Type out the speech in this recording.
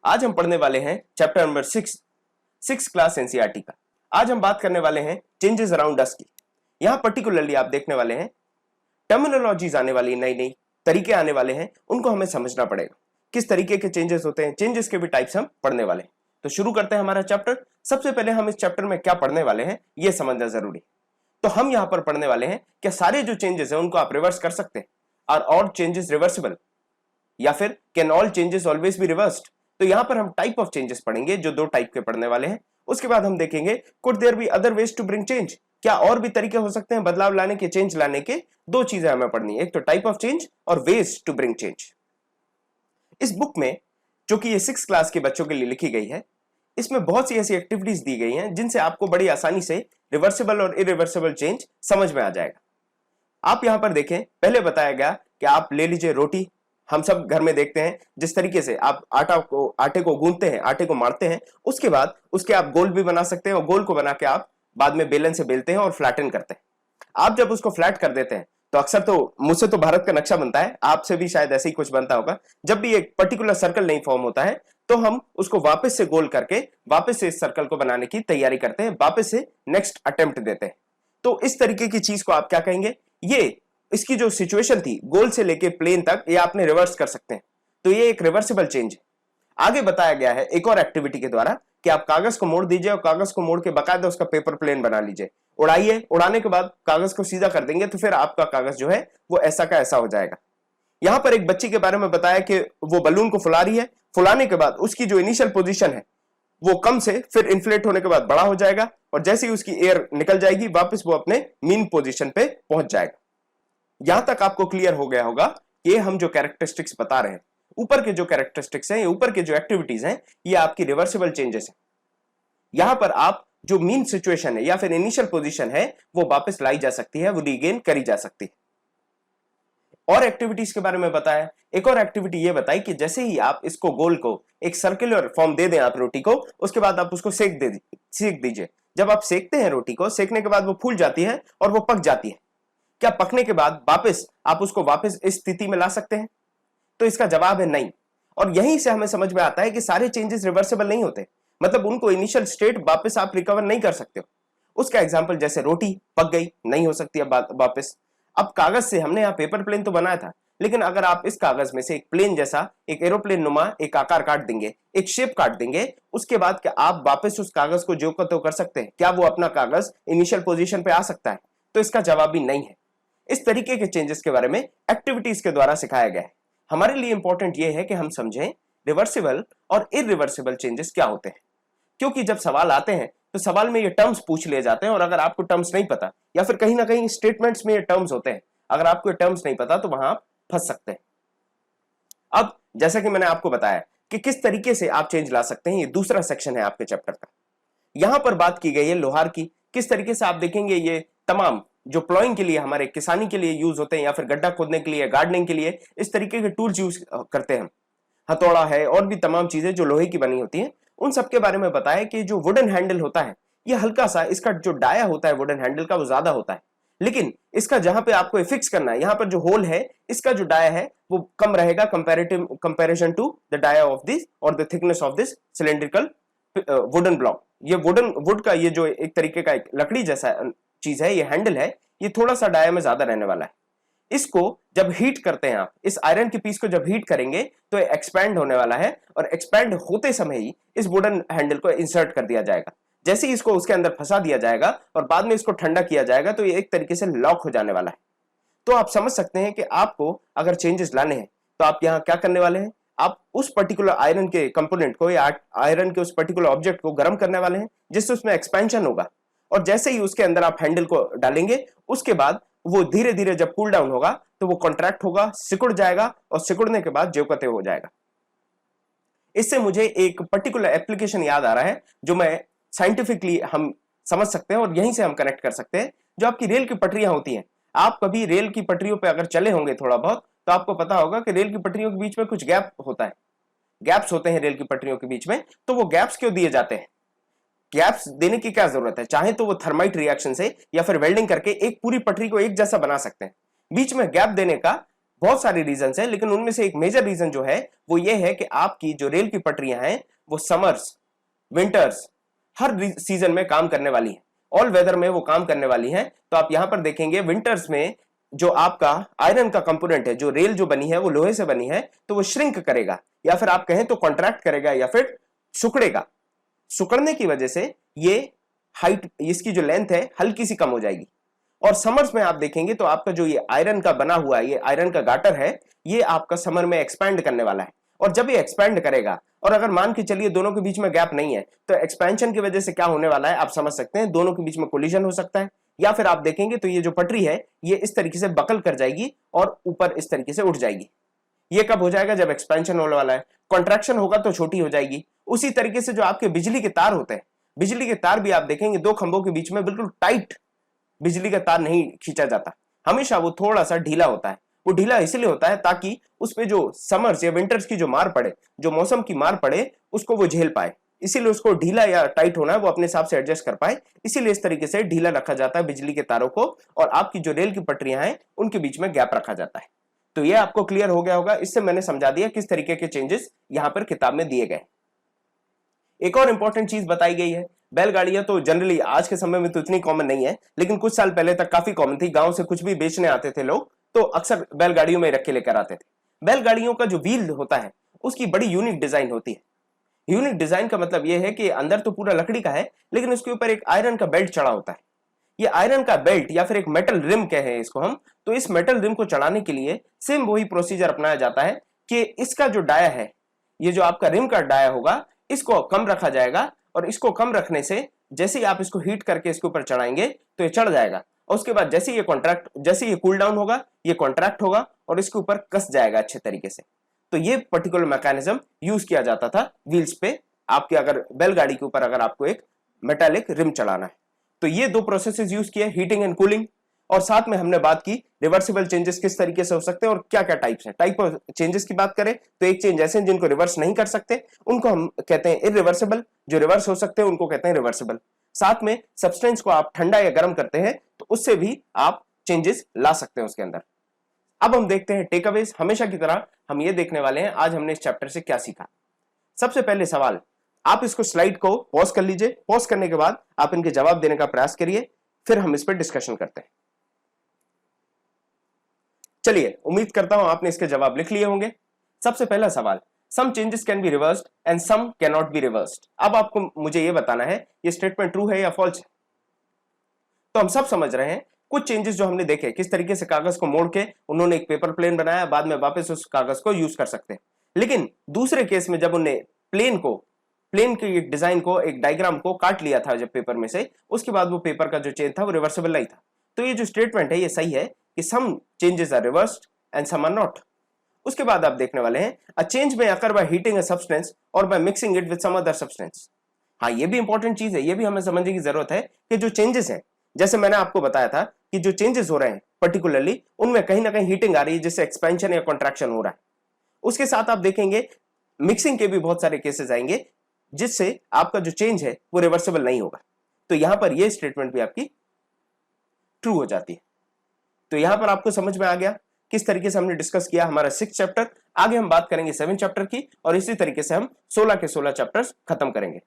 आज हम पढ़ने वाले हैं चैप्टर नंबर 6 क्लास एनसीईआरटी का। आज हम बात करने वाले हैं चेंजेस अराउंड अस की। यहां पर्टिकुलरली आप देखने वाले हैं टर्मिनोलॉजीज आने वाली, नई नई तरीके आने वाले हैं, उनको हमें समझना पड़ेगा किस तरीके के चेंजेस होते हैं। चेंजेस के भी टाइप्स हम पढ़ने वाले हैं। तो शुरू करते हैं हमारा चैप्टर। सबसे पहले हम इस चैप्टर में क्या पढ़ने वाले हैं यह समझना जरूरी। तो हम यहां पर पढ़ने वाले हैं कि सारे जो चेंजेस हैं उनको आप रिवर्स कर सकते हैं। आर ऑल चेंजेस रिवर्सिबल, या फिर can all changes always be reversed. तो यहां पर हम टाइप ऑफ चेंजेस पढ़ेंगे, जो दो टाइप के पढ़ने वाले हैं। उसके बाद हम देखेंगे could there be other ways to bring change, क्या और भी तरीके हो सकते हैं बदलाव लाने के, चेंज लाने के। दो चीजें हमें पढ़नी है, एक तो टाइप ऑफ चेंज और वेज टू ब्रिंग चेंज। इस बुक में, जो कि ये 6 क्लास के बच्चों के लिए लिखी गई है, इसमें बहुत सी ऐसी एक्टिविटीज दी गई हैं जिनसे आपको बड़ी आसानी से रिवर्सिबल और इरिवर्सिबल चेंज समझ में आ जाएगा। आप यहां पर देखें, पहले बताया गया कि आप ले लीजिए रोटी। हम सब घर में देखते हैं जिस तरीके से आप आटे को गूंथते हैं, आटे को मारते हैं, उसके बाद उसके आप गोल भी बना सकते हैं और गोल को बना के आप बाद में बेलन से बेलते हैं और फ्लैटन करते हैं। आप जब उसको फ्लैट कर देते हैं तो अक्सर तो मुझसे तो भारत का नक्शा बनता है, आपसे भी शायद ऐसे ही कुछ बनता होगा। जब भी एक पर्टिकुलर सर्कल नहीं फॉर्म होता है तो हम उसको वापस से गोल करके वापस से इस सर्कल को बनाने की तैयारी करते हैं, वापस से नेक्स्ट अटेम्प्ट देते हैं। तो इस तरीके की चीज को आप क्या कहेंगे, ये इसकी जो सिचुएशन थी गोल से लेके प्लेन तक, ये आपने रिवर्स कर सकते हैं। तो ये एक रिवर्सिबल चेंज है। आगे बताया गया है एक और एक्टिविटी के द्वारा कि आप कागज को मोड़ दीजिए और कागज को मोड़ के बकायदा उसका पेपर प्लेन बना लीजिए, उड़ाइए, उड़ाने के बाद कागज को सीधा कर देंगे तो फिर आपका कागज जो है वो ऐसा का ऐसा हो जाएगा। यहां पर एक बच्ची के बारे में बताया कि वो बलून को फुला रही है, फुलाने के बाद उसकी जो इनिशियल पोजीशन है वो कम से फिर इन्फ्लेट होने के बाद बड़ा हो जाएगा, और जैसे ही उसकी एयर निकल जाएगी वापस वो अपने मीन पोजीशन पे पहुंच जाएगा। यहां तक आपको क्लियर हो गया होगा कि हम जो कैरेक्टरिस्टिक्स बता रहे हैं, ऊपर के जो कैरेक्टरिस्टिक्स हैं, ऊपर के जो एक्टिविटीज हैं, ये आपकी रिवर्सिबल चेंजेस हैं। यहां पर आप जो मीन सिचुएशन है या फिर इनिशियल पोजीशन है वो वापस लाई जा सकती है, वो रीगेन करी जा सकती है। और एक्टिविटीज के बारे में बताया, एक और एक्टिविटी ये बताई कि जैसे ही आप इसको गोल को एक सर्कुलर फॉर्म दे दें आप रोटी को, उसके बाद आप उसको सेक दीजिए। जब आप सेकते हैं रोटी को, सेकने के बाद वो फूल जाती है और वो पक जाती है। क्या पकने के बाद वापस आप उसको वापस इस स्थिति में ला सकते हैं? तो इसका जवाब है नहीं। और यहीं से हमें समझ में आता है कि सारे चेंजेस रिवर्सिबल नहीं होते, मतलब उनको इनिशियल स्टेट वापस आप रिकवर नहीं कर सकते हो। उसका एग्जांपल जैसे रोटी पक गई, नहीं हो सकती अब वापस। अब कागज से हमने यहाँ पेपर प्लेन तो बनाया था, लेकिन अगर आप इस कागज में से एक प्लेन जैसा, एक एरोप्लेन नुमा एक आकार काट देंगे, एक शेप काट देंगे, उसके बाद क्या आप वापस उस कागज को जो तो कर सकते हैं? क्या वो अपना कागज इनिशियल पोजीशन पे आ सकता है? तो इसका जवाब भी नहीं है। इस तरीके के चेंजेस के बारे में एक्टिविटीज के द्वारा सिखाया गया है। हमारे लिए इंपॉर्टेंट यह है कि हम समझें रिवर्सिबल और इरिवर्सिबल चेंजेस क्या होते हैं, क्योंकि जब सवाल आते हैं तो सवाल में ये टर्म्स पूछ लिए जाते हैं, और अगर आपको टर्म्स नहीं पता या फिर कहीं ना कहीं स्टेटमेंट्स में ये टर्म्स होते हैं, अगर आपको ये टर्म्स नहीं पता तो वहां आप फंस सकते हैं। अब जैसा कि मैंने आपको बताया कि किस तरीके से आप चेंज ला सकते हैं, ये दूसरा सेक्शन है आपके चैप्टर का। यहां पर बात की गई है लोहार की। किस तरीके से आप देखेंगे ये तमाम जो प्लॉइंग के लिए, हमारे किसानी के लिए यूज होते हैं, या फिर गड्ढा खोदने के लिए, गार्डनिंग के लिए, इस तरीके के टूल्स यूज करते हैं हम। हथौड़ा है और भी तमाम चीजें जो लोहे की बनी होती हैं, उन सब के बारे में बताया कि जो वुडन हैंडल होता है ये हल्का सा, इसका जो डाया होता है वुडन हैंडल का वो ज्यादा होता है, लेकिन इसका जहां पे आपको फिक्स करना है, यहां पर जो होल है इसका जो डाया है वो कम रहेगा comparison to the dia of this और the thickness of this cylindrical wooden block. ये वुड का ये जो एक तरीके का एक लकड़ी जैसा चीज है, ये हैंडल है, ये थोड़ा सा डाया में ज्यादा रहने वाला है। इसको जब हीट करते हैं आप, इस आयरन के पीस को जब हीट करेंगे तो एक्सपैंड होने वाला है, और एक्सपैंड होते समय ही इस वुडन हैंडल को इंसर्ट कर दिया जाएगा। जैसे ही इसको उसके अंदर फंसा दिया जाएगा और बाद में इसको ठंडा किया जाएगा तो ये एक तरीके से लॉक हो जाने वाला है। तो आप समझ सकते हैं कि आपको अगर चेंजेस लाने हैं तो आप यहाँ क्या करने वाले हैं, आप उस पर्टिकुलर आयरन के कंपोनेंट को या आयरन के उस पर्टिकुलर ऑब्जेक्ट को गर्म करने वाले हैं, जिससे उसमें एक्सपेंशन होगा, और जैसे ही उसके अंदर आप हैंडल को डालेंगे उसके बाद वो धीरे धीरे जब कूल डाउन होगा तो वो कॉन्ट्रैक्ट होगा, सिकुड़ जाएगा, और सिकुड़ने के बाद ज्यों का त्यों हो जाएगा। इससे मुझे एक पर्टिकुलर एप्लीकेशन याद आ रहा है जो मैं साइंटिफिकली हम समझ सकते हैं और यहीं से हम कनेक्ट कर सकते हैं। जो आपकी रेल की पटरियां होती हैं, आप कभी रेल की पटरियों पे अगर चले होंगे थोड़ा बहुत तो आपको पता होगा कि रेल की पटरियों के बीच में कुछ गैप होता है, गैप्स होते हैं रेल की पटरियों के बीच में। तो वो गैप्स क्यों दिए जाते हैं? गैप्स देने की क्या जरूरत है? चाहे तो वो थर्माइट रिएक्शन से या फिर वेल्डिंग करके एक पूरी पटरी को एक जैसा बना सकते हैं। बीच में गैप देने का बहुत सारे रीजन है, लेकिन उनमें से एक मेजर रीजन जो है वो ये है कि आपकी जो रेल की पटरियां हैं वो समर्स, विंटर्स, हर सीजन में काम करने वाली है, ऑल वेदर में वो काम करने वाली है। तो आप यहां पर देखेंगे विंटर्स में जो आपका आयरन का कंपोनेंट है, जो रेल जो बनी है वो लोहे से बनी है, तो वो श्रिंक करेगा, या फिर आप कहें तो कॉन्ट्रैक्ट करेगा, या फिर सिकुड़ेगा। सिकुड़ने की वजह से ये हाइट, इसकी जो लेंथ है हल्की सी कम हो जाएगी। और समर्स में आप देखेंगे तो आपका जो ये आयरन का बना हुआ है, ये आयरन का गाटर है, ये आपका समर में एक्सपैंड करने वाला है। और जब ये एक्सपैंड करेगा, और अगर मान के चलिए दोनों के बीच में गैप नहीं है, तो एक्सपेंशन की वजह से क्या होने वाला है आप समझ सकते हैं, दोनों के बीच में कोलिजन हो सकता है, या फिर आप देखेंगे तो ये जो पटरी है ये इस तरीके से बकल कर जाएगी और ऊपर इस तरीके से उठ जाएगी। ये कब हो जाएगा? जब एक्सपेंशन होने वाला है। कॉन्ट्रैक्शन होगा तो छोटी हो जाएगी। उसी तरीके से जो आपके बिजली के तार होते हैं, बिजली के तार भी आप देखेंगे दो खंभों के बीच में बिल्कुल टाइट बिजली का तार नहीं खींचा जाता, हमेशा वो थोड़ा सा ढीला होता है। वो ढीला इसलिए होता है ताकि उस पे जो समर्स या विंटर्स की जो मार पड़े, जो मौसम की मार पड़े, उसको वो झेल पाए। इसीलिए उसको ढीला या टाइट होना है वो अपने हिसाब से एडजस्ट कर पाए, इसीलिए इस तरीके से ढीला रखा जाता है बिजली के तारों को, और आपकी जो रेल की पटरियां हैं उनके बीच में गैप रखा जाता है। तो ये आपको क्लियर हो गया होगा, इससे मैंने समझा दिया किस तरीके के चेंजेस यहां पर किताब में दिए गए। एक और इंपॉर्टेंट चीज बताई गई है, बैलगाड़ियां तो जनरली आज के समय में तो इतनी कॉमन नहीं है, लेकिन कुछ साल पहले तक काफी कॉमन थी। गांव से कुछ भी बेचने आते थे लोग तो अक्सर बैलगाड़ियों में रख के लेकर आते थे। बैलगाड़ियों का जो व्हील होता है उसकी बड़ी यूनिक डिजाइन होती है। यूनिक डिजाइन का मतलब यह है कि अंदर तो पूरा लकड़ी का है, लेकिन उसके ऊपर एक आयरन का बेल्ट चढ़ा होता है। ये आयरन का बेल्ट या फिर एक मेटल रिम कहे इसको हम, तो इस मेटल रिम को चढ़ाने के लिए सेम वही प्रोसीजर अपनाया जाता है कि इसका जो डाया है, ये जो आपका रिम का डाया होगा, इसको कम रखा जाएगा, और इसको कम रखने से जैसे ही आप इसको हीट करके इसके ऊपर चढ़ाएंगे तो ये चढ़ जाएगा, और उसके बाद जैसे ये कूल डाउन होगा, ये कॉन्ट्रैक्ट होगा और इसके ऊपर कस जाएगा अच्छे तरीके से। तो ये पर्टिकुलर मैकेनिज्म यूज किया जाता था व्हील्स पे, आपके अगर बैलगाड़ी के ऊपर अगर आपको एक मेटालिक रिम चढ़ाना है। तो ये दो प्रोसेसेस यूज किए, हीटिंग एंड कूलिंग, और साथ में हमने बात की रिवर्सिबल चेंजेस किस तरीके से हो सकते हैं और क्या क्या टाइप्स हैं। टाइप ऑफ चेंजेस की बात करें तो एक चेंज ऐसे हैं जिनको रिवर्स नहीं कर सकते, उनको हम कहते हैं इरिवर्सिबल, जो रिवर्स हो सकते हैं उनको कहते हैं रिवर्सिबल। साथ में सब्सटेंस को आप ठंडा या गर्म करते हैं तो उससे भी आप चेंजेस ला सकते हैं उसके अंदर। अब हम देखते हैं टेकअवेज। हमेशा की तरह हम ये देखने वाले हैं आज हमने इस चैप्टर से क्या सीखा। सबसे पहले सवाल, आप इसको स्लाइड को पॉज कर लीजिए, पॉज करने के बाद आप इनके जवाब देने का प्रयास करिए, फिर हम इस पर डिस्कशन करते हैं। चलिए, उम्मीद करता हूं आपने इसके जवाब लिख लिए होंगे। सबसे पहला सवाल, some changes can be reversed and some can not be reversed. अब आपको मुझे यह बताना है ये स्टेटमेंट ट्रू है या फॉल्स है। तो हम सब समझ रहे हैं कुछ चेंजेस जो हमने देखे, किस तरीके से कागज को मोड़ के उन्होंने एक पेपर प्लेन बनाया, बाद में वापस उस कागज को यूज कर सकते हैं। लेकिन दूसरे केस में जब उन्हें प्लेन की एक डिजाइन को, एक डायग्राम को काट लिया था जब पेपर में से, उसके बाद वो पेपर का जो चेंज था वो रिवर्सिबल नहीं था। तो ये जो स्टेटमेंट है ये सही है कि some changes are reversed and some are not. उसके बाद आप देखने वाले हैं अ चेंज में occur by heating a substance और by mixing it with some other substance. हाँ, ये भी इंपॉर्टेंट चीज है, ये भी हमें समझने की जरूरत है कि जो चेंजेस हैं, जैसे मैंने आपको बताया था कि जो चेंजेस हो रहे हैं पर्टिकुलरली उनमें कहीं ना कहीं हीटिंग आ रही है जिससे एक्सपेंशन या कॉन्ट्रैक्शन हो रहा है। उसके साथ आप देखेंगे मिक्सिंग के भी बहुत सारे केसेस आएंगे जिससे आपका जो चेंज है वो रिवर्सिबल नहीं होगा। तो यहां पर ये स्टेटमेंट भी आपकी ट्रू हो जाती है। तो यहां पर आपको समझ में आ गया किस तरीके से हमने डिस्कस किया हमारा 6th चैप्टर। आगे हम बात करेंगे 7th चैप्टर की, और इसी तरीके से हम 16 के 16 चैप्टर्स खत्म करेंगे।